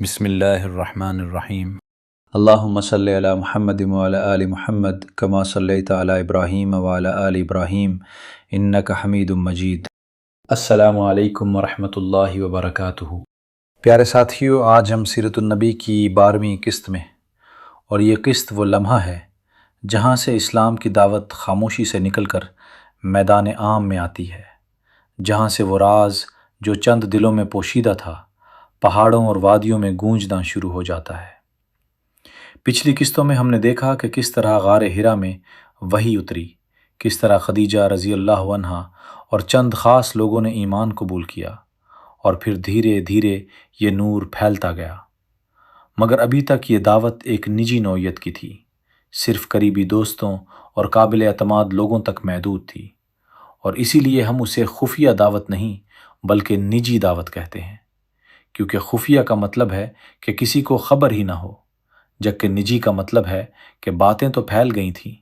بسم اللہ الرحمن الرحیم۔ اللہم صلی علی محمد وعلی آل محمد کما صلیت علی ابراہیم وعلی آل ابراہیم انک حمید مجید۔ السلام علیکم ورحمۃ اللہ وبرکاتہ۔ پیارے ساتھیو، آج ہم سیرت النبی کی 12ویں قسط میں، اور یہ قسط وہ لمحہ ہے جہاں سے اسلام کی دعوت خاموشی سے نکل کر میدان عام میں آتی ہے، جہاں سے وہ راز جو چند دلوں میں پوشیدہ تھا پہاڑوں اور وادیوں میں گونجنا شروع ہو جاتا ہے۔ پچھلی قسطوں میں ہم نے دیکھا کہ کس طرح غار حرا میں وحی اتری، کس طرح خدیجہ رضی اللہ عنہا اور چند خاص لوگوں نے ایمان قبول کیا، اور پھر دھیرے دھیرے یہ نور پھیلتا گیا۔ مگر ابھی تک یہ دعوت ایک نجی نوعیت کی تھی، صرف قریبی دوستوں اور قابل اعتماد لوگوں تک محدود تھی، اور اسی لیے ہم اسے خفیہ دعوت نہیں بلکہ نجی دعوت کہتے ہیں، کیونکہ خفیہ کا مطلب ہے کہ کسی کو خبر ہی نہ ہو، جبکہ نجی کا مطلب ہے کہ باتیں تو پھیل گئی تھیں،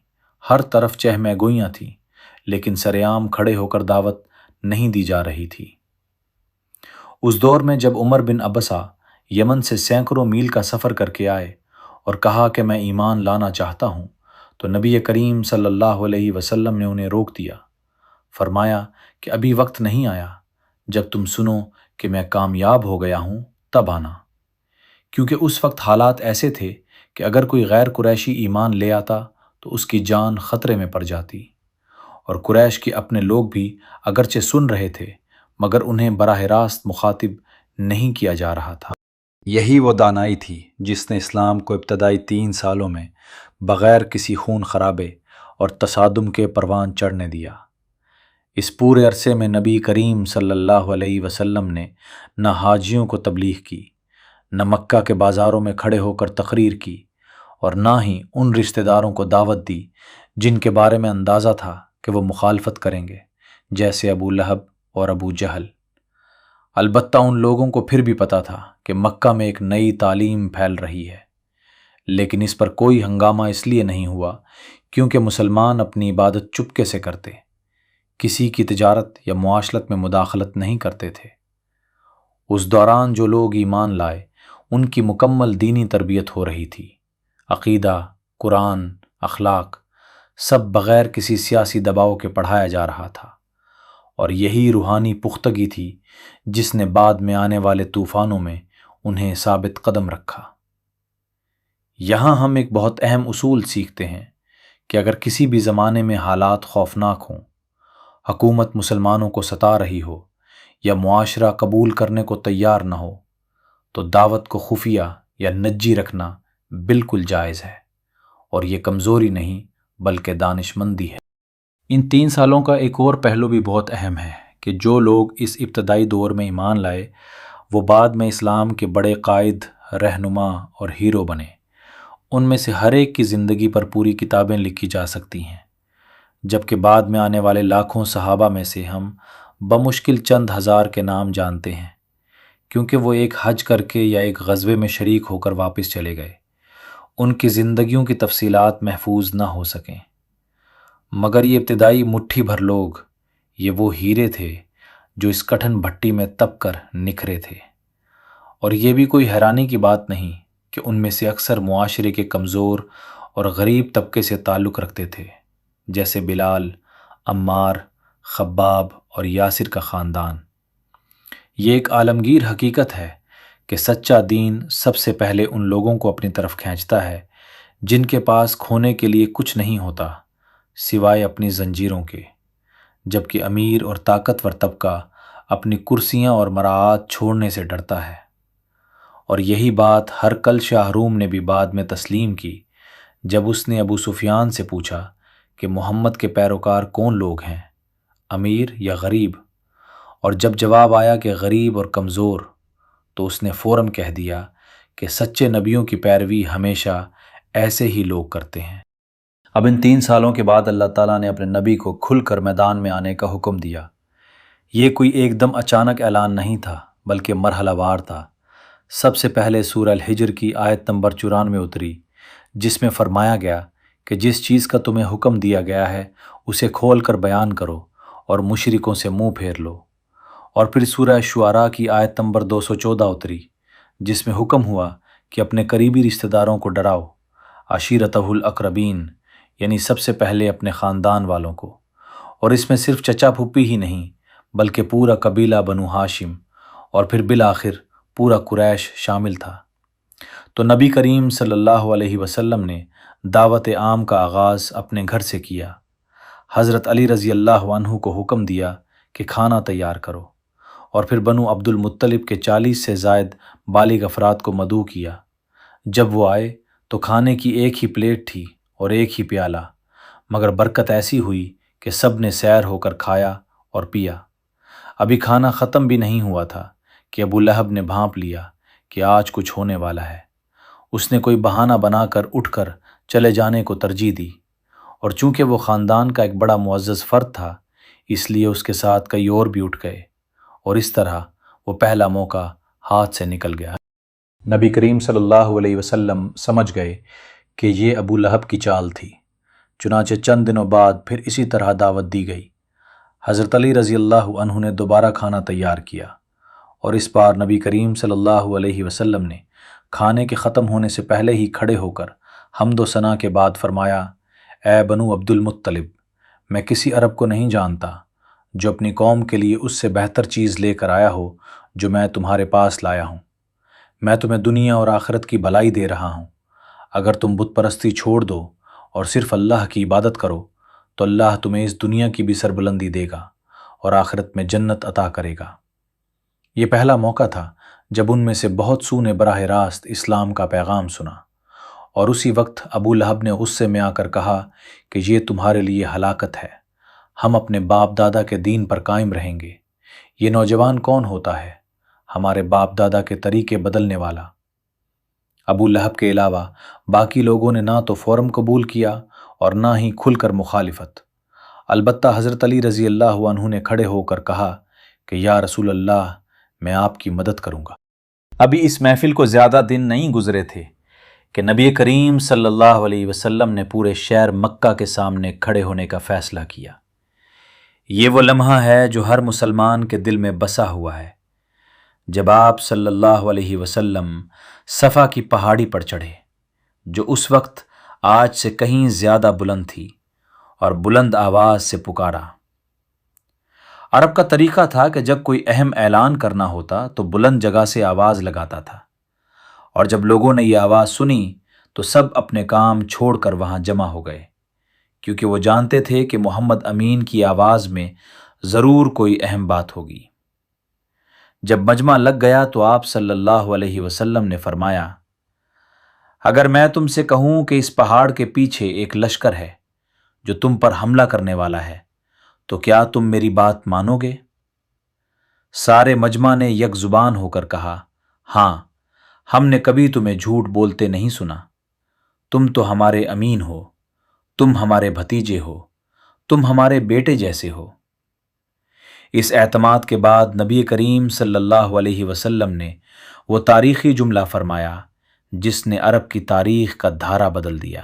ہر طرف چہمہ گوئیاں تھیں، لیکن سرعام کھڑے ہو کر دعوت نہیں دی جا رہی تھی۔ اس دور میں جب عمر بن عبسہ یمن سے سینکڑوں میل کا سفر کر کے آئے اور کہا کہ میں ایمان لانا چاہتا ہوں، تو نبی کریم صلی اللہ علیہ وسلم نے انہیں روک دیا، فرمایا کہ ابھی وقت نہیں آیا، جب تم سنو کہ میں کامیاب ہو گیا ہوں تب آنا، کیونکہ اس وقت حالات ایسے تھے کہ اگر کوئی غیر قریشی ایمان لے آتا تو اس کی جان خطرے میں پڑ جاتی، اور قریش کے اپنے لوگ بھی اگرچہ سن رہے تھے مگر انہیں براہ راست مخاطب نہیں کیا جا رہا تھا۔ یہی وہ دانائی تھی جس نے اسلام کو ابتدائی 3 سالوں میں بغیر کسی خون خرابے اور تصادم کے پروان چڑھنے دیا۔ اس پورے عرصے میں نبی کریم صلی اللہ علیہ وسلم نے نہ حاجیوں کو تبلیغ کی، نہ مکہ کے بازاروں میں کھڑے ہو کر تقریر کی، اور نہ ہی ان رشتہ داروں کو دعوت دی جن کے بارے میں اندازہ تھا کہ وہ مخالفت کریں گے، جیسے ابو لہب اور ابو جہل۔ البتہ ان لوگوں کو پھر بھی پتہ تھا کہ مکہ میں ایک نئی تعلیم پھیل رہی ہے، لیکن اس پر کوئی ہنگامہ اس لیے نہیں ہوا کیونکہ مسلمان اپنی عبادت چپکے سے کرتے، کسی کی تجارت یا معاشرت میں مداخلت نہیں کرتے تھے۔ اس دوران جو لوگ ایمان لائے ان کی مکمل دینی تربیت ہو رہی تھی، عقیدہ، قرآن، اخلاق، سب بغیر کسی سیاسی دباؤ کے پڑھایا جا رہا تھا، اور یہی روحانی پختگی تھی جس نے بعد میں آنے والے طوفانوں میں انہیں ثابت قدم رکھا۔ یہاں ہم ایک بہت اہم اصول سیکھتے ہیں کہ اگر کسی بھی زمانے میں حالات خوفناک ہوں، حکومت مسلمانوں کو ستا رہی ہو یا معاشرہ قبول کرنے کو تیار نہ ہو، تو دعوت کو خفیہ یا نجی رکھنا بالکل جائز ہے، اور یہ کمزوری نہیں بلکہ دانش مندی ہے۔ ان 3 سالوں کا ایک اور پہلو بھی بہت اہم ہے کہ جو لوگ اس ابتدائی دور میں ایمان لائے وہ بعد میں اسلام کے بڑے قائد، رہنما اور ہیرو بنے۔ ان میں سے ہر ایک کی زندگی پر پوری کتابیں لکھی جا سکتی ہیں، جبکہ بعد میں آنے والے لاکھوں صحابہ میں سے ہم بمشکل چند ہزار کے نام جانتے ہیں، کیونکہ وہ ایک حج کر کے یا ایک غزوے میں شریک ہو کر واپس چلے گئے، ان کی زندگیوں کی تفصیلات محفوظ نہ ہو سکیں۔ مگر یہ ابتدائی مٹھی بھر لوگ، یہ وہ ہیرے تھے جو اس کٹھن بھٹی میں تپ کر نکھرے تھے، اور یہ بھی کوئی حیرانی کی بات نہیں کہ ان میں سے اکثر معاشرے کے کمزور اور غریب طبقے سے تعلق رکھتے تھے، جیسے بلال، عمار، خباب اور یاسر کا خاندان۔ یہ ایک عالمگیر حقیقت ہے کہ سچا دین سب سے پہلے ان لوگوں کو اپنی طرف کھینچتا ہے جن کے پاس کھونے کے لیے کچھ نہیں ہوتا سوائے اپنی زنجیروں کے، جبکہ امیر اور طاقتور طبقہ اپنی کرسیاں اور مراعات چھوڑنے سے ڈرتا ہے۔ اور یہی بات ہرقل شاہ روم نے بھی بعد میں تسلیم کی جب اس نے ابو سفیان سے پوچھا کہ محمد کے پیروکار کون لوگ ہیں، امیر یا غریب؟ اور جب جواب آیا کہ غریب اور کمزور، تو اس نے فوراً کہہ دیا کہ سچے نبیوں کی پیروی ہمیشہ ایسے ہی لوگ کرتے ہیں۔ اب ان 3 سالوں کے بعد اللہ تعالیٰ نے اپنے نبی کو کھل کر میدان میں آنے کا حکم دیا۔ یہ کوئی ایک دم اچانک اعلان نہیں تھا بلکہ مرحلہ وار تھا۔ سب سے پہلے سورہ الحجر کی آیت نمبر 94 اتری، جس میں فرمایا گیا کہ جس چیز کا تمہیں حکم دیا گیا ہے اسے کھول کر بیان کرو اور مشرکوں سے منہ پھیر لو۔ اور پھر سورہ شعراء کی آیت نمبر 214 اتری، جس میں حکم ہوا کہ اپنے قریبی رشتہ داروں کو ڈراؤ، عشیرتہ الاقربین، یعنی سب سے پہلے اپنے خاندان والوں کو، اور اس میں صرف چچا پھوپھی ہی نہیں بلکہ پورا قبیلہ بنو ہاشم اور پھر بالآخر پورا قریش شامل تھا۔ تو نبی کریم صلی اللہ علیہ وسلم نے دعوت عام کا آغاز اپنے گھر سے کیا۔ حضرت علی رضی اللہ عنہ کو حکم دیا کہ کھانا تیار کرو، اور پھر بنو عبد المطلب کے 40 سے زائد بالغ افراد کو مدعو کیا۔ جب وہ آئے تو کھانے کی ایک ہی پلیٹ تھی اور ایک ہی پیالہ، مگر برکت ایسی ہوئی کہ سب نے سیر ہو کر کھایا اور پیا۔ ابھی کھانا ختم بھی نہیں ہوا تھا کہ ابو لہب نے بھانپ لیا کہ آج کچھ ہونے والا ہے۔ اس نے کوئی بہانہ بنا کر اٹھ کر چلے جانے کو ترجیح دی، اور چونکہ وہ خاندان کا ایک بڑا معزز فرد تھا اس لیے اس کے ساتھ کئی اور بھی اٹھ گئے، اور اس طرح وہ پہلا موقع ہاتھ سے نکل گیا۔ نبی کریم صلی اللہ علیہ وسلم سمجھ گئے کہ یہ ابو لہب کی چال تھی، چنانچہ چند دنوں بعد پھر اسی طرح دعوت دی گئی۔ حضرت علی رضی اللہ عنہ نے دوبارہ کھانا تیار کیا، اور اس بار نبی کریم صلی اللہ علیہ وسلم نے کھانے کے ختم ہونے سے پہلے ہی کھڑے ہو کر حمد و ثنا کے بعد فرمایا، اے بنو عبد المطلب، میں کسی عرب کو نہیں جانتا جو اپنی قوم کے لیے اس سے بہتر چیز لے کر آیا ہو جو میں تمہارے پاس لایا ہوں۔ میں تمہیں دنیا اور آخرت کی بھلائی دے رہا ہوں۔ اگر تم بت پرستی چھوڑ دو اور صرف اللہ کی عبادت کرو تو اللہ تمہیں اس دنیا کی بھی سربلندی دے گا اور آخرت میں جنت عطا کرے گا۔ یہ پہلا موقع تھا جب ان میں سے بہت سو نے براہ راست اسلام کا پیغام سنا، اور اسی وقت ابو لہب نے غصے میں آ کر کہا کہ یہ تمہارے لیے ہلاکت ہے، ہم اپنے باپ دادا کے دین پر قائم رہیں گے۔ یہ نوجوان کون ہوتا ہے، ہمارے باپ دادا کے طریقے بدلنے والا؟ ابو لہب کے علاوہ باقی لوگوں نے نہ تو فوراً قبول کیا اور نہ ہی کھل کر مخالفت۔ البتہ حضرت علی رضی اللہ عنہ نے کھڑے ہو کر کہا کہ یا رسول اللہ، میں آپ کی مدد کروں گا۔ ابھی اس محفل کو زیادہ دن نہیں گزرے تھے کہ نبی کریم صلی اللہ علیہ وسلم نے پورے شہر مکہ کے سامنے کھڑے ہونے کا فیصلہ کیا۔ یہ وہ لمحہ ہے جو ہر مسلمان کے دل میں بسا ہوا ہے، جب آپ صلی اللہ علیہ وسلم صفا کی پہاڑی پر چڑھے، جو اس وقت آج سے کہیں زیادہ بلند تھی، اور بلند آواز سے پکارا۔ عرب کا طریقہ تھا کہ جب کوئی اہم اعلان کرنا ہوتا تو بلند جگہ سے آواز لگاتا تھا، اور جب لوگوں نے یہ آواز سنی تو سب اپنے کام چھوڑ کر وہاں جمع ہو گئے، کیونکہ وہ جانتے تھے کہ محمد امین کی آواز میں ضرور کوئی اہم بات ہوگی۔ جب مجمع لگ گیا تو آپ صلی اللہ علیہ وسلم نے فرمایا، اگر میں تم سے کہوں کہ اس پہاڑ کے پیچھے ایک لشکر ہے جو تم پر حملہ کرنے والا ہے تو کیا تم میری بات مانو گے؟ سارے مجمع نے یک زبان ہو کر کہا، ہاں، ہم نے کبھی تمہیں جھوٹ بولتے نہیں سنا، تم تو ہمارے امین ہو، تم ہمارے بھتیجے ہو، تم ہمارے بیٹے جیسے ہو۔ اس اعتماد کے بعد نبی کریم صلی اللہ علیہ وسلم نے وہ تاریخی جملہ فرمایا جس نے عرب کی تاریخ کا دھارا بدل دیا،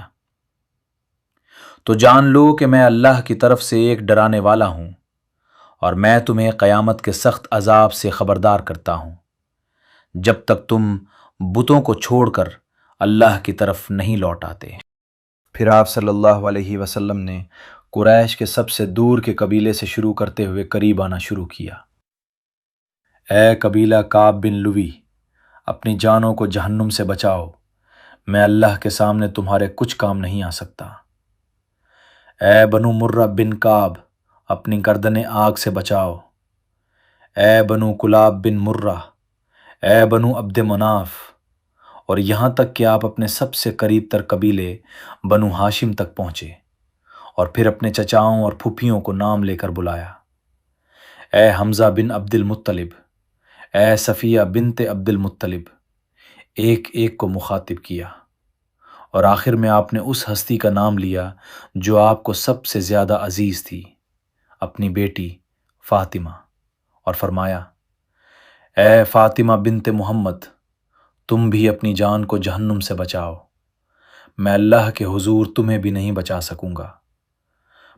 تو جان لو کہ میں اللہ کی طرف سے ایک ڈرانے والا ہوں، اور میں تمہیں قیامت کے سخت عذاب سے خبردار کرتا ہوں جب تک تم بتوں کو چھوڑ کر اللہ کی طرف نہیں لوٹ آتے۔ پھر آپ صلی اللہ علیہ وسلم نے قریش کے سب سے دور کے قبیلے سے شروع کرتے ہوئے قریب آنا شروع کیا۔ اے قبیلہ کعب بن لوی، اپنی جانوں کو جہنم سے بچاؤ، میں اللہ کے سامنے تمہارے کچھ کام نہیں آ سکتا۔ اے بنو مرہ بن کعب، اپنی گردنیں آگ سے بچاؤ۔ اے بنو کلاب بن مرہ، اے بنو عبد مناف، اور یہاں تک کہ آپ اپنے سب سے قریب تر قبیلے بنو ہاشم تک پہنچے، اور پھر اپنے چچاؤں اور پھپھیوں کو نام لے کر بلایا۔ اے حمزہ بن عبد المطلب، اے صفیہ بنت عبد المطلب، ایک ایک کو مخاطب کیا، اور آخر میں آپ نے اس ہستی کا نام لیا جو آپ کو سب سے زیادہ عزیز تھی، اپنی بیٹی فاطمہ، اور فرمایا، اے فاطمہ بنت محمد، تم بھی اپنی جان کو جہنم سے بچاؤ، میں اللہ کے حضور تمہیں بھی نہیں بچا سکوں گا،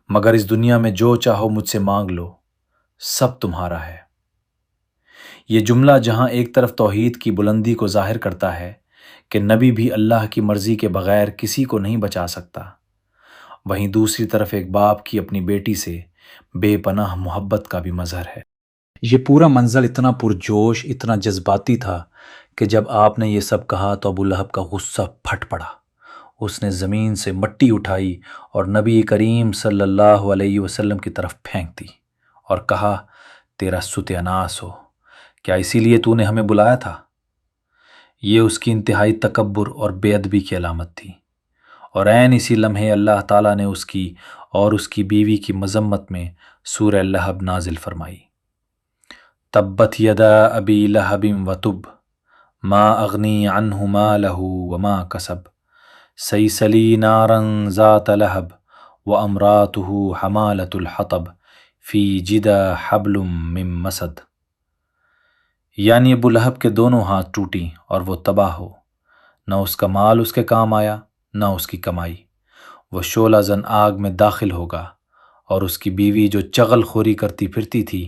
مگر اس دنیا میں جو چاہو مجھ سے مانگ لو، سب تمہارا ہے۔ یہ جملہ جہاں ایک طرف توحید کی بلندی کو ظاہر کرتا ہے کہ نبی بھی اللہ کی مرضی کے بغیر کسی کو نہیں بچا سکتا، وہیں دوسری طرف ایک باپ کی اپنی بیٹی سے بے پناہ محبت کا بھی مظہر ہے۔ یہ پورا منظر اتنا پرجوش، اتنا جذباتی تھا کہ جب آپ نے یہ سب کہا تو ابو لہب کا غصہ پھٹ پڑا۔ اس نے زمین سے مٹی اٹھائی اور نبی کریم صلی اللہ علیہ وسلم کی طرف پھینک دی اور کہا، تیرا ستیہ ناس ہو، کیا اسی لیے تو نے ہمیں بلایا تھا؟ یہ اس کی انتہائی تکبر اور بے ادبی کی علامت تھی، اور عین اسی لمحے اللہ تعالیٰ نے اس کی اور اس کی بیوی کی مذمت میں سورہ لہب نازل فرمائی۔ تبت یدا ابی لہب وتب ما اغنی عنہ مالہ وما کسب سیصلی نارا ذات لہب وامراتہ حمالۃ الحطب فی جدہ حبل من مسد۔ یعنی ابو لہب کے دونوں ہاتھ ٹوٹیں اور وہ تباہ ہو، نہ اس کا مال اس کے کام آیا نہ اس کی کمائی، وہ شعلہ زن آگ میں داخل ہوگا، اور اس کی بیوی جو چغل خوری کرتی پھرتی تھی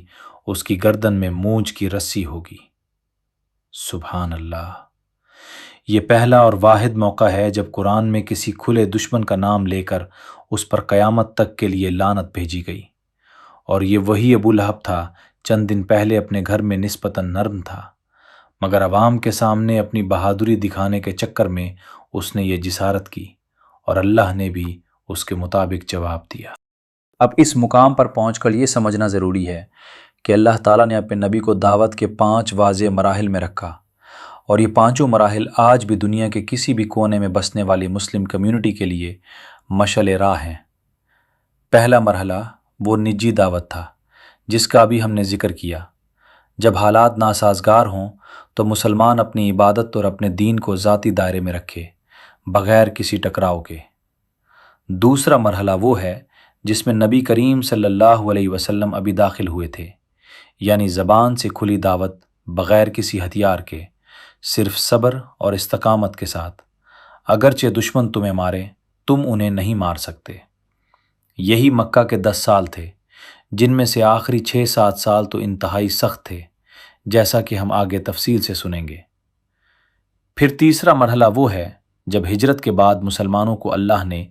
اس کی گردن میں مونج کی رسی ہوگی۔ سبحان اللہ! یہ پہلا اور واحد موقع ہے جب قرآن میں کسی کھلے دشمن کا نام لے کر اس پر قیامت تک کے لیے لعنت بھیجی گئی، اور یہ وہی ابو لہب تھا چند دن پہلے اپنے گھر میں نسبتاً نرم تھا، مگر عوام کے سامنے اپنی بہادری دکھانے کے چکر میں اس نے یہ جسارت کی، اور اللہ نے بھی اس کے مطابق جواب دیا۔ اب اس مقام پر پہنچ کر یہ سمجھنا ضروری ہے کہ اللہ تعالیٰ نے اپنے نبی کو دعوت کے 5 واضح مراحل میں رکھا، اور یہ پانچوں مراحل آج بھی دنیا کے کسی بھی کونے میں بسنے والی مسلم کمیونٹی کے لیے مشعل راہ ہیں۔ پہلا مرحلہ وہ نجی دعوت تھا جس کا بھی ہم نے ذکر کیا۔ جب حالات ناسازگار ہوں تو مسلمان اپنی عبادت اور اپنے دین کو ذاتی دائرے میں رکھے، بغیر کسی ٹکراؤ کے۔ دوسرا مرحلہ وہ ہے جس میں نبی کریم صلی اللہ علیہ وسلم ابھی داخل ہوئے تھے، یعنی زبان سے کھلی دعوت، بغیر کسی ہتھیار کے، صرف صبر اور استقامت کے ساتھ۔ اگرچہ دشمن تمہیں مارے، تم انہیں نہیں مار سکتے۔ یہی مکہ کے 10 سال تھے، جن میں سے آخری 6-7 سال تو انتہائی سخت تھے، جیسا کہ ہم آگے تفصیل سے سنیں گے۔ پھر تیسرا مرحلہ وہ ہے جب ہجرت کے بعد مسلمانوں کو اللہ نے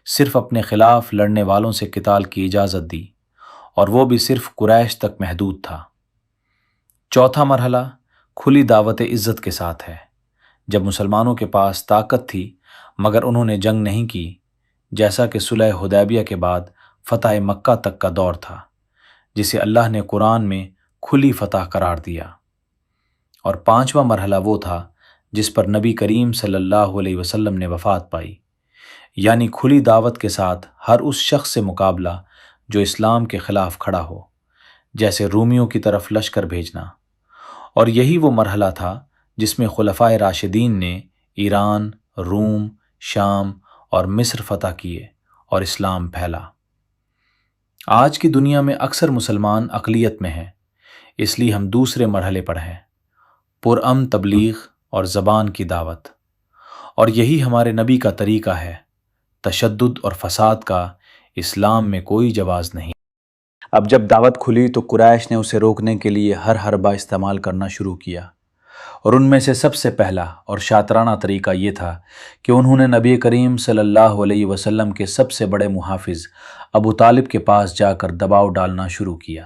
صرف اپنے خلاف لڑنے والوں سے قتال کی اجازت دی، اور وہ بھی صرف قریش تک محدود تھا۔ چوتھا مرحلہ کھلی دعوت عزت کے ساتھ ہے، جب مسلمانوں کے پاس طاقت تھی مگر انہوں نے جنگ نہیں کی، جیسا کہ صلح حدیبیہ کے بعد فتح مکہ تک کا دور تھا، جسے اللہ نے قرآن میں کھلی فتح قرار دیا۔ اور پانچواں مرحلہ وہ تھا جس پر نبی کریم صلی اللہ علیہ وسلم نے وفات پائی، یعنی کھلی دعوت کے ساتھ ہر اس شخص سے مقابلہ جو اسلام کے خلاف کھڑا ہو، جیسے رومیوں کی طرف لشکر بھیجنا۔ اور یہی وہ مرحلہ تھا جس میں خلفائے راشدین نے ایران، روم، شام اور مصر فتح کیے اور اسلام پھیلا۔ آج کی دنیا میں اکثر مسلمان اقلیت میں ہیں، اس لیے ہم دوسرے مرحلے پر ہیں، پرامن تبلیغ اور زبان کی دعوت۔ اور یہی ہمارے نبی کا طریقہ ہے، تشدد اور فساد کا اسلام میں کوئی جواز نہیں۔ اب جب دعوت کھلی تو قریش نے اسے روکنے کے لیے ہر حربہ استعمال کرنا شروع کیا، اور ان میں سے سب سے پہلا اور شاطرانہ طریقہ یہ تھا کہ انہوں نے نبی کریم صلی اللہ علیہ وسلم کے سب سے بڑے محافظ ابو طالب کے پاس جا کر دباؤ ڈالنا شروع کیا۔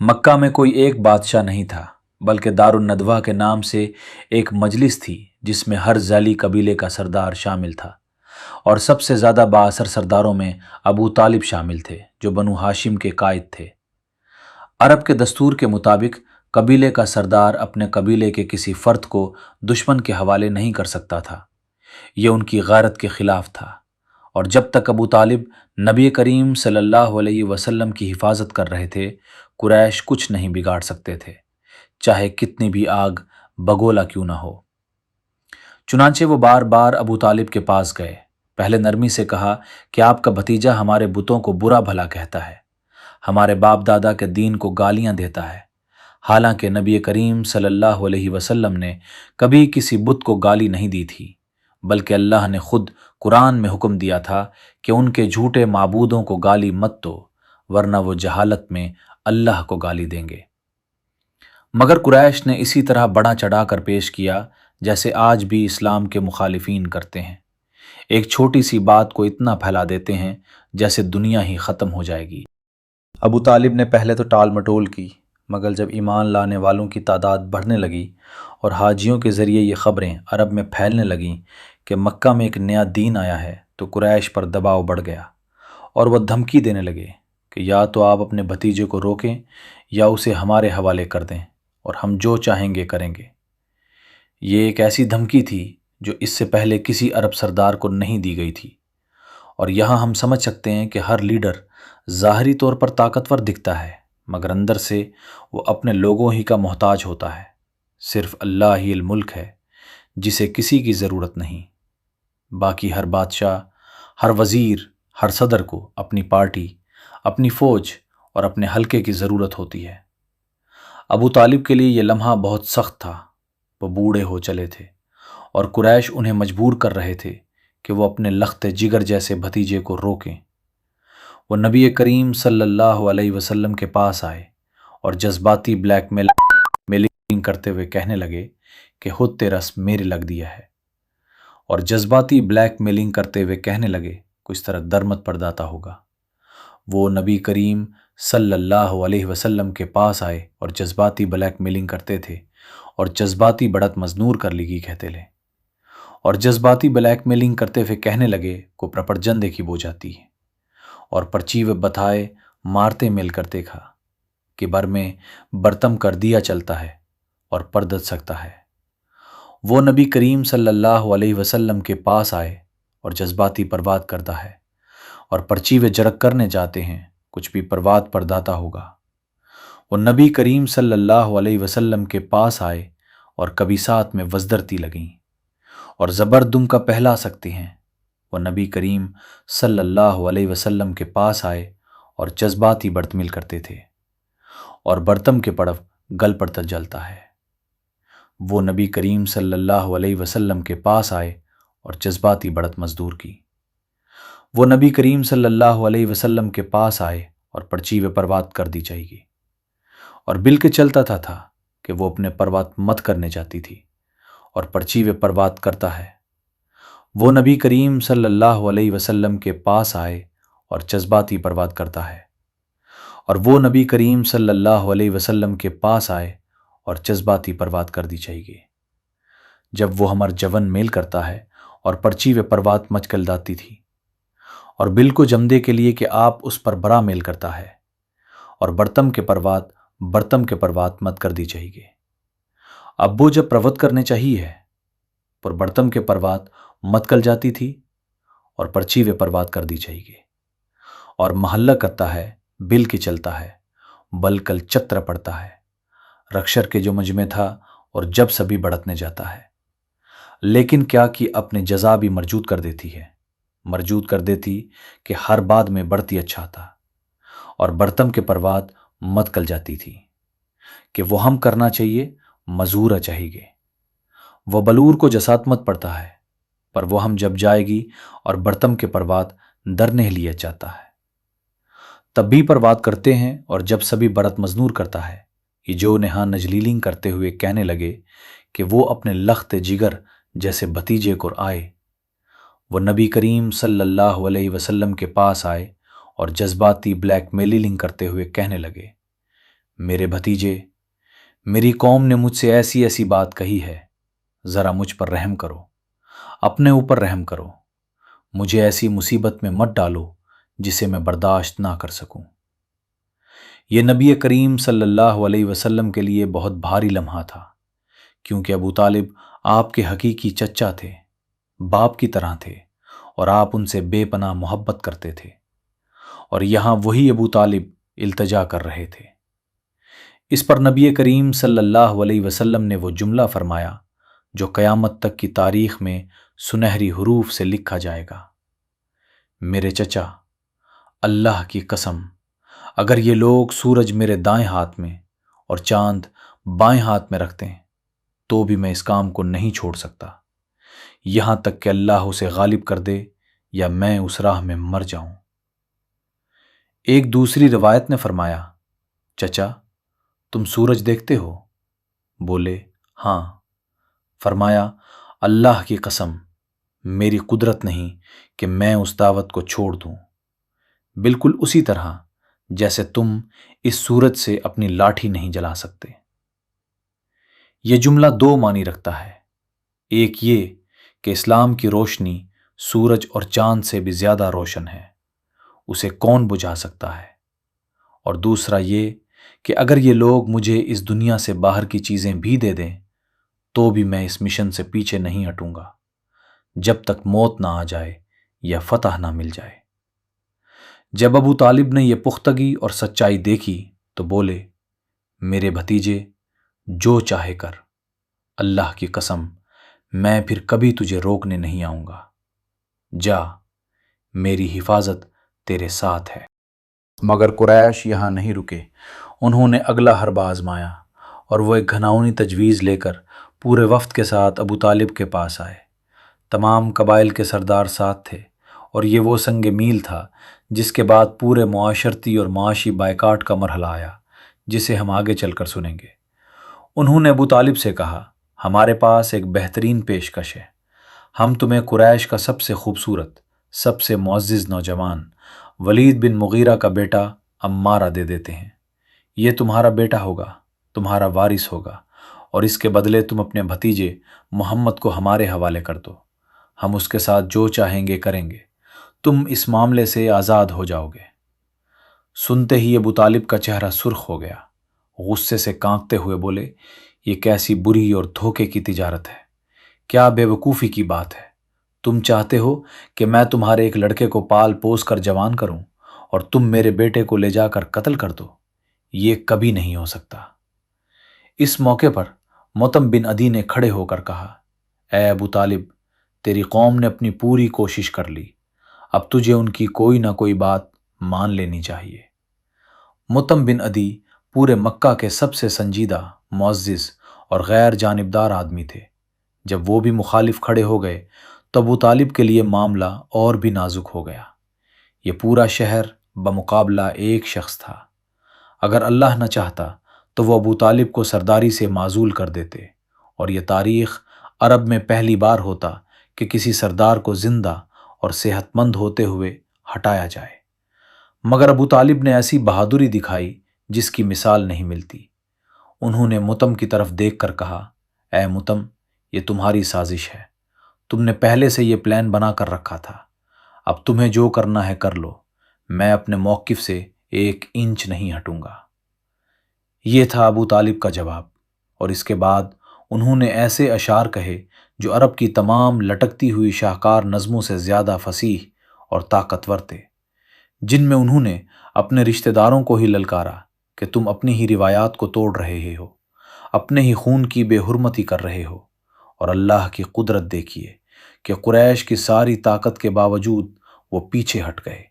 مکہ میں کوئی ایک بادشاہ نہیں تھا، بلکہ دارالندوہ کے نام سے ایک مجلس تھی جس میں ہر ذیلی قبیلے کا سردار شامل تھا، اور سب سے زیادہ بااثر سرداروں میں ابو طالب شامل تھے جو بنو ہاشم کے قائد تھے۔ عرب کے دستور کے مطابق قبیلے کا سردار اپنے قبیلے کے کسی فرد کو دشمن کے حوالے نہیں کر سکتا تھا، یہ ان کی غیرت کے خلاف تھا، اور جب تک ابو طالب نبی کریم صلی اللہ علیہ وسلم کی حفاظت کر رہے تھے، قریش کچھ نہیں بگاڑ سکتے تھے، چاہے کتنی بھی آگ بگولا کیوں نہ ہو۔ چنانچہ وہ بار بار ابو طالب کے پاس گئے، پہلے نرمی سے کہا کہ آپ کا بھتیجا ہمارے بتوں کو برا بھلا کہتا ہے، ہمارے باپ دادا کے دین کو گالیاں دیتا ہے، حالانکہ نبی کریم صلی اللہ علیہ وسلم نے کبھی کسی بت کو گالی نہیں دی تھی، بلکہ اللہ نے خود قرآن میں حکم دیا تھا کہ ان کے جھوٹے معبودوں کو گالی مت دو، ورنہ وہ جہالت میں اللہ کو گالی دیں گے۔ مگر قریش نے اسی طرح بڑا چڑھا کر پیش کیا جیسے آج بھی اسلام کے مخالفین کرتے ہیں۔ ایک چھوٹی سی بات کو اتنا پھیلا دیتے ہیں جیسے دنیا ہی ختم ہو جائے گی۔ ابو طالب نے پہلے تو ٹال مٹول کی، مگر جب ایمان لانے والوں کی تعداد بڑھنے لگی اور حاجیوں کے ذریعے یہ خبریں عرب میں پھیلنے لگیں کہ مکہ میں ایک نیا دین آیا ہے، تو قریش پر دباؤ بڑھ گیا اور وہ دھمکی دینے لگے کہ یا تو آپ اپنے بھتیجے کو روکیں یا اسے ہمارے حوالے کر دیں اور ہم جو چاہیں گے کریں گے۔ یہ ایک ایسی دھمکی تھی جو اس سے پہلے کسی عرب سردار کو نہیں دی گئی تھی، اور یہاں ہم سمجھ سکتے ہیں کہ ہر لیڈر ظاہری طور پر طاقتور دکھتا ہے، مگر اندر سے وہ اپنے لوگوں ہی کا محتاج ہوتا ہے۔ صرف اللہ ہی الملک ہے جسے کسی کی ضرورت نہیں۔ باقی ہر بادشاہ، ہر وزیر، ہر صدر کو اپنی پارٹی، اپنی فوج اور اپنے حلقے کی ضرورت ہوتی ہے۔ ابو طالب کے لیے یہ لمحہ بہت سخت تھا۔ وہ بوڑھے ہو چلے تھے اور قریش انہیں مجبور کر رہے تھے کہ وہ اپنے لخت جگر جیسے بھتیجے کو روکیں۔ وہ نبی کریم صلی اللہ علیہ وسلم کے پاس آئے اور جذباتی بلیک میلنگ کرتے ہوئے کہنے لگے کہ خود رسم میرے لگ دیا ہے، اور جذباتی بلیک میلنگ کرتے ہوئے کہنے لگے کچھ طرح درمت پرداتا ہوگا۔ وہ نبی کریم صلی اللہ علیہ وسلم کے پاس آئے اور جذباتی بلیک میلنگ کرتے تھے اور جذباتی بڑھت مزنور کر لگی کہتے لے، اور جذباتی بلیک میلنگ کرتے ہوئے کہنے لگے کو پرپر جن دیکھی بو جاتی ہے، اور پرچیو بتائے مارتے مل کرتے کھا کہ بر میں برتم کر دیا چلتا ہے اور پردت سکتا ہے۔ وہ نبی کریم صلی اللہ علیہ وسلم کے پاس آئے اور جذباتی پرواد کرتا ہے اور پرچیوے جرک کرنے جاتے ہیں کچھ بھی پرواد پرداتا ہوگا۔ وہ نبی کریم صلی اللہ علیہ وسلم کے پاس آئے اور کبھی ساتھ میں وزدرتی لگیں اور زبردم کا پہلا سکتے ہیں۔ وہ نبی کریم صلی اللہ علیہ وسلم کے پاس آئے اور جذباتی برتمل کرتے تھے اور برتم کے پڑو گل پر تل جلتا ہے۔ وہ نبی کریم صلی اللہ علیہ وسلم کے پاس آئے اور جذباتی بڑھت مزدور کی۔ وہ نبی کریم صلی اللہ علیہ وسلم کے پاس آئے اور پرچیوے پرواد کر دی جائے گی، اور بل کے چلتا تھا کہ وہ اپنے پرواد مت کرنے جاتی تھی اور پرچیوے پرواد کرتا ہے۔ وہ نبی کریم صلی اللہ علیہ وسلم کے پاس آئے اور جذباتی پرواد کرتا ہے، اور وہ نبی کریم صلی اللہ علیہ وسلم کے پاس آئے اور جذباتی پرواد کر دی جائے گی۔ جب وہ ہمر جون میل کرتا ہے اور پرچیوے پرواد مچکل داتی تھی، اور بل کو جمدے کے لیے کہ آپ اس پر برا میل کرتا ہے، اور برتم کے پرواد مت کر دی جائے گی۔ اب وہ جب پروت کرنے چاہیے پر برتم کے پرواد مت کل جاتی تھی اور پرچیوے پرواد کر دی جائے گی، اور محلہ کرتا ہے بل کے چلتا ہے بلکل چتر پڑتا ہے رکشر کے جو مجمع تھا، اور جب سبھی بڑھتنے جاتا ہے، لیکن کیا کہ اپنے جزا بھی مرجوت کر دیتی کہ ہر بعد میں بڑھتی اچھا تھا، اور برتم کے پرواد مت کل جاتی تھی کہ وہ ہم کرنا چاہیے مزورہ چاہیے گے۔ وہ بلور کو جسات مت پڑتا ہے، پر وہ ہم جب جائے گی اور برتم کے پرواد درنے لیا جاتا ہے، تب بھی پرواد کرتے ہیں، اور جب سبھی برت مزنور کرتا ہے، یہ جو نہا نجلیلنگ کرتے ہوئے کہنے لگے کہ وہ اپنے لخت جگر جیسے بھتیجے کو آئے۔ وہ نبی کریم صلی اللہ علیہ وسلم کے پاس آئے اور جذباتی بلیک میلنگ کرتے ہوئے کہنے لگے، میرے بھتیجے، میری قوم نے مجھ سے ایسی بات کہی ہے، ذرا مجھ پر رحم کرو، اپنے اوپر رحم کرو، مجھے ایسی مصیبت میں مت ڈالو جسے میں برداشت نہ کر سکوں۔ یہ نبی کریم صلی اللہ علیہ وسلم کے لیے بہت بھاری لمحہ تھا، کیونکہ ابو طالب آپ کے حقیقی چچا تھے، باپ کی طرح تھے، اور آپ ان سے بے پناہ محبت کرتے تھے، اور یہاں وہی ابو طالب التجا کر رہے تھے۔ اس پر نبی کریم صلی اللہ علیہ وسلم نے وہ جملہ فرمایا جو قیامت تک کی تاریخ میں سنہری حروف سے لکھا جائے گا، میرے چچا، اللہ کی قسم، اگر یہ لوگ سورج میرے دائیں ہاتھ میں اور چاند بائیں ہاتھ میں رکھتے ہیں تو بھی میں اس کام کو نہیں چھوڑ سکتا، یہاں تک کہ اللہ اسے غالب کر دے یا میں اس راہ میں مر جاؤں۔ ایک دوسری روایت نے فرمایا، چچا، تم سورج دیکھتے ہو؟ بولے ہاں۔ فرمایا اللہ کی قسم میری قدرت نہیں کہ میں اس دعوت کو چھوڑ دوں، بالکل اسی طرح جیسے تم اس سورج سے اپنی لاٹھی نہیں جلا سکتے۔ یہ جملہ دو معنی رکھتا ہے، ایک یہ کہ اسلام کی روشنی سورج اور چاند سے بھی زیادہ روشن ہے، اسے کون بجھا سکتا ہے، اور دوسرا یہ کہ اگر یہ لوگ مجھے اس دنیا سے باہر کی چیزیں بھی دے دیں تو بھی میں اس مشن سے پیچھے نہیں ہٹوں گا جب تک موت نہ آ جائے یا فتح نہ مل جائے۔ جب ابو طالب نے یہ پختگی اور سچائی دیکھی تو بولے میرے بھتیجے جو چاہے کر، اللہ کی قسم میں پھر کبھی تجھے روکنے نہیں آؤں گا، جا میری حفاظت تیرے ساتھ ہے۔ مگر قریش یہاں نہیں رکے، انہوں نے اگلا حربہ آزمایا اور وہ ایک گھناؤنی تجویز لے کر پورے وفد کے ساتھ ابو طالب کے پاس آئے۔ تمام قبائل کے سردار ساتھ تھے، اور یہ وہ سنگ میل تھا جس کے بعد پورے معاشرتی اور معاشی بائیکاٹ کا مرحلہ آیا جسے ہم آگے چل کر سنیں گے۔ انہوں نے ابو طالب سے کہا ہمارے پاس ایک بہترین پیشکش ہے، ہم تمہیں قریش کا سب سے خوبصورت، سب سے معزز نوجوان ولید بن مغیرہ کا بیٹا عمارہ دے دیتے ہیں۔ یہ تمہارا بیٹا ہوگا، تمہارا وارث ہوگا، اور اس کے بدلے تم اپنے بھتیجے محمد کو ہمارے حوالے کر دو، ہم اس کے ساتھ جو چاہیں گے کریں گے، تم اس معاملے سے آزاد ہو جاؤ گے۔ سنتے ہی ابو طالب کا چہرہ سرخ ہو گیا، غصے سے کانپتے ہوئے بولے یہ کیسی بری اور دھوکے کی تجارت ہے، کیا بے وقوفی کی بات ہے، تم چاہتے ہو کہ میں تمہارے ایک لڑکے کو پال پوس کر جوان کروں اور تم میرے بیٹے کو لے جا کر قتل کر دو، یہ کبھی نہیں ہو سکتا۔ اس موقع پر مطعم بن عدی نے کھڑے ہو کر کہا اے ابو طالب، تیری قوم نے اپنی پوری کوشش کر لی، اب تجھے ان کی کوئی نہ کوئی بات مان لینی چاہیے۔ مطعم بن عدی پورے مکہ کے سب سے سنجیدہ، معزز اور غیر جانبدار آدمی تھے۔ جب وہ بھی مخالف کھڑے ہو گئے تو ابو طالب کے لیے معاملہ اور بھی نازک ہو گیا۔ یہ پورا شہر بمقابلہ ایک شخص تھا، اگر اللہ نہ چاہتا تو وہ ابو طالب کو سرداری سے معزول کر دیتے، اور یہ تاریخ عرب میں پہلی بار ہوتا کہ کسی سردار کو زندہ اور صحت مند ہوتے ہوئے ہٹایا جائے۔ مگر ابو طالب نے ایسی بہادری دکھائی جس کی مثال نہیں ملتی۔ انہوں نے مطعم کی طرف دیکھ کر کہا اے مطعم، یہ تمہاری سازش ہے، تم نے پہلے سے یہ پلان بنا کر رکھا تھا، اب تمہیں جو کرنا ہے کر لو، میں اپنے موقف سے 1 انچ نہیں ہٹوں گا۔ یہ تھا ابو طالب کا جواب، اور اس کے بعد انہوں نے ایسے اشعار کہے جو عرب کی تمام لٹکتی ہوئی شاہکار نظموں سے زیادہ فصیح اور طاقتور تھے، جن میں انہوں نے اپنے رشتہ داروں کو ہی للکارا کہ تم اپنی ہی روایات کو توڑ رہے ہو، اپنے ہی خون کی بے حرمتی کر رہے ہو، اور اللہ کی قدرت دیکھیے کہ قریش کی ساری طاقت کے باوجود وہ پیچھے ہٹ گئے،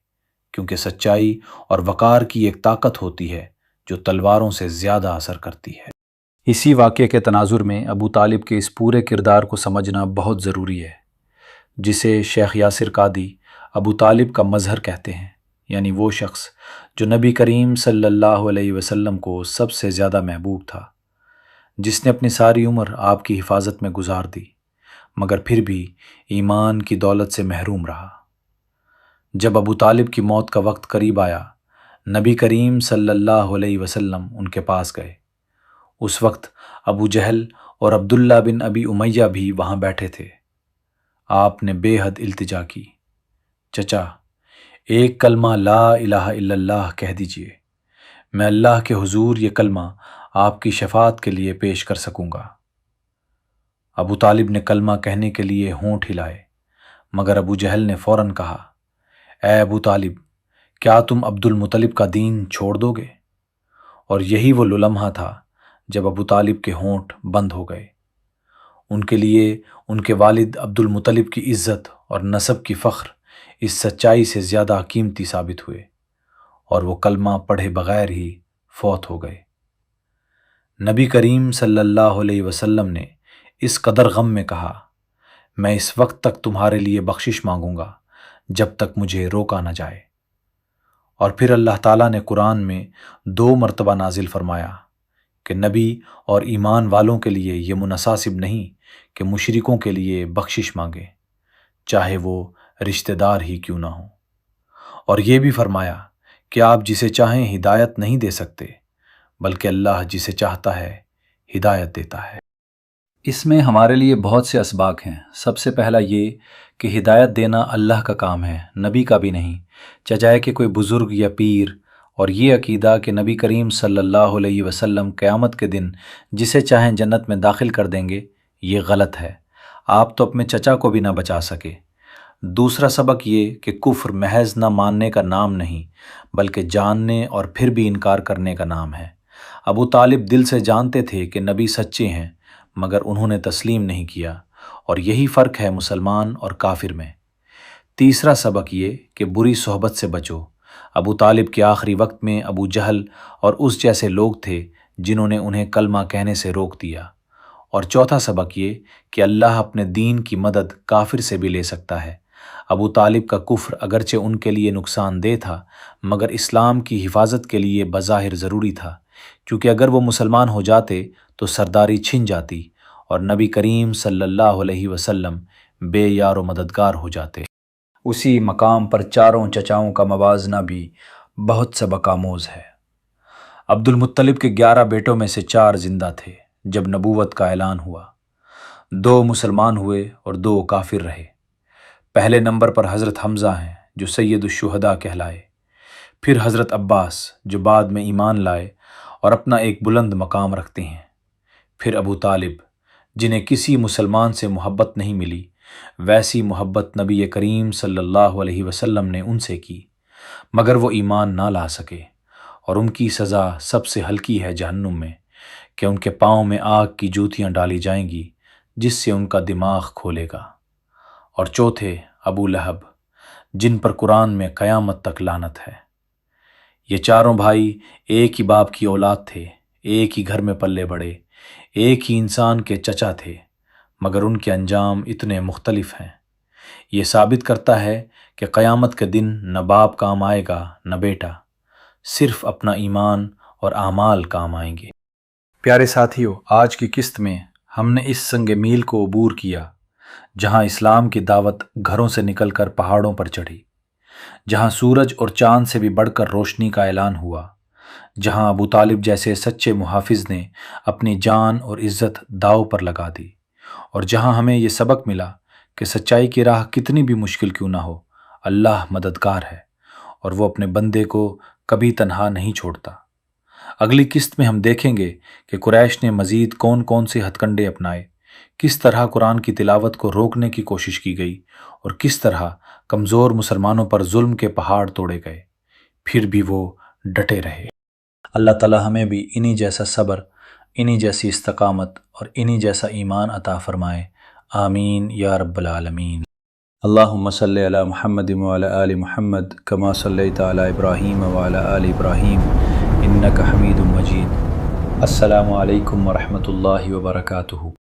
کیونکہ سچائی اور وقار کی ایک طاقت ہوتی ہے جو تلواروں سے زیادہ اثر کرتی ہے۔ اسی واقعے کے تناظر میں ابو طالب کے اس پورے کردار کو سمجھنا بہت ضروری ہے، جسے شیخ یاسر قادی ابو طالب کا مظہر کہتے ہیں، یعنی وہ شخص جو نبی کریم صلی اللہ علیہ وسلم کو سب سے زیادہ محبوب تھا، جس نے اپنی ساری عمر آپ کی حفاظت میں گزار دی، مگر پھر بھی ایمان کی دولت سے محروم رہا۔ جب ابو طالب کی موت کا وقت قریب آیا، نبی کریم صلی اللہ علیہ وسلم ان کے پاس گئے۔ اس وقت ابو جہل اور عبداللہ بن ابی امیہ بھی وہاں بیٹھے تھے۔ آپ نے بے حد التجا کی، چچا ایک کلمہ لا الہ الا اللہ کہہ دیجئے، میں اللہ کے حضور یہ کلمہ آپ کی شفاعت کے لیے پیش کر سکوں گا۔ ابو طالب نے کلمہ کہنے کے لیے ہونٹ ہلائے، مگر ابو جہل نے فوراً کہا اے ابو طالب، کیا تم عبد المطلب کا دین چھوڑ دو گے؟ اور یہی وہ لمحہ تھا جب ابو طالب کے ہونٹ بند ہو گئے۔ ان کے لیے ان کے والد عبد المطلب کی عزت اور نسب کی فخر اس سچائی سے زیادہ قیمتی ثابت ہوئے، اور وہ کلمہ پڑھے بغیر ہی فوت ہو گئے۔ نبی کریم صلی اللہ علیہ وسلم نے اس قدر غم میں کہا میں اس وقت تک تمہارے لیے بخشش مانگوں گا جب تک مجھے روکا نہ جائے۔ اور پھر اللہ تعالیٰ نے قرآن میں 2 مرتبہ نازل فرمایا کہ نبی اور ایمان والوں کے لیے یہ مناسب نہیں کہ مشرکوں کے لیے بخشش مانگے، چاہے وہ رشتہ دار ہی کیوں نہ ہوں۔ اور یہ بھی فرمایا کہ آپ جسے چاہیں ہدایت نہیں دے سکتے، بلکہ اللہ جسے چاہتا ہے ہدایت دیتا ہے۔ اس میں ہمارے لیے بہت سے اسباق ہیں۔ سب سے پہلا یہ کہ ہدایت دینا اللہ کا کام ہے، نبی کا بھی نہیں، چاہے کہ کوئی بزرگ یا پیر۔ اور یہ عقیدہ کہ نبی کریم صلی اللہ علیہ وسلم قیامت کے دن جسے چاہیں جنت میں داخل کر دیں گے، یہ غلط ہے۔ آپ تو اپنے چچا کو بھی نہ بچا سکے۔ دوسرا سبق یہ کہ کفر محض نہ ماننے کا نام نہیں، بلکہ جاننے اور پھر بھی انکار کرنے کا نام ہے۔ ابو طالب دل سے جانتے تھے کہ نبی سچے ہیں، مگر انہوں نے تسلیم نہیں کیا، اور یہی فرق ہے مسلمان اور کافر میں۔ تیسرا سبق یہ کہ بری صحبت سے بچو۔ ابو طالب کے آخری وقت میں ابو جہل اور اس جیسے لوگ تھے جنہوں نے انہیں کلمہ کہنے سے روک دیا۔ اور چوتھا سبق یہ کہ اللہ اپنے دین کی مدد کافر سے بھی لے سکتا ہے۔ ابو طالب کا کفر اگرچہ ان کے لیے نقصان دہ تھا، مگر اسلام کی حفاظت کے لیے بظاہر ضروری تھا، کیونکہ اگر وہ مسلمان ہو جاتے تو سرداری چھن جاتی اور نبی کریم صلی اللہ علیہ وسلم بے یار و مددگار ہو جاتے۔ اسی مقام پر چاروں چچاؤں کا موازنہ بھی بہت سبق آموز ہے۔ عبد المطلب کے 11 بیٹوں میں سے 4 زندہ تھے جب نبوت کا اعلان ہوا۔ 2 مسلمان ہوئے اور 2 کافر رہے۔ پہلے نمبر پر حضرت حمزہ ہیں جو سید الشہداء کہلائے، پھر حضرت عباس جو بعد میں ایمان لائے اور اپنا ایک بلند مقام رکھتے ہیں، پھر ابو طالب جنہیں کسی مسلمان سے محبت نہیں ملی، ویسی محبت نبی کریم صلی اللہ علیہ وسلم نے ان سے کی، مگر وہ ایمان نہ لا سکے، اور ان کی سزا سب سے ہلکی ہے جہنم میں، کہ ان کے پاؤں میں آگ کی جوتیاں ڈالی جائیں گی جس سے ان کا دماغ کھولے گا۔ اور چوتھے ابو لہب جن پر قرآن میں قیامت تک لعنت ہے۔ یہ چاروں بھائی ایک ہی باپ کی اولاد تھے، ایک ہی گھر میں پلے بڑے، ایک ہی انسان کے چچا تھے، مگر ان کے انجام اتنے مختلف ہیں۔ یہ ثابت کرتا ہے کہ قیامت کے دن نہ باپ کام آئے گا نہ بیٹا، صرف اپنا ایمان اور اعمال کام آئیں گے۔ پیارے ساتھیو، آج کی قسط میں ہم نے اس سنگ میل کو عبور کیا جہاں اسلام کی دعوت گھروں سے نکل کر پہاڑوں پر چڑھی، جہاں سورج اور چاند سے بھی بڑھ کر روشنی کا اعلان ہوا، جہاں ابو طالب جیسے سچے محافظ نے اپنی جان اور عزت داؤ پر لگا دی، اور جہاں ہمیں یہ سبق ملا کہ سچائی کی راہ کتنی بھی مشکل کیوں نہ ہو، اللہ مددگار ہے اور وہ اپنے بندے کو کبھی تنہا نہیں چھوڑتا۔ اگلی قسط میں ہم دیکھیں گے کہ قریش نے مزید کون کون سے ہتھ کنڈے اپنائے، کس طرح قرآن کی تلاوت کو روکنے کی کوشش کی گئی، اور کس طرح کمزور مسلمانوں پر ظلم کے پہاڑ توڑے گئے، پھر بھی وہ ڈٹے رہے۔ اللہ تعالی ہمیں بھی انہی جیسا صبر، انہی جیسی استقامت اور انہی جیسا ایمان عطا فرمائے، آمین یا رب العالمین۔ اللہم صلی علی محمد وعلی آل محمد کما صلیت علی ابراہیم وعلی آل ابراہیم انک حمید مجید۔ السلام علیکم ورحمۃ اللہ وبرکاتہ۔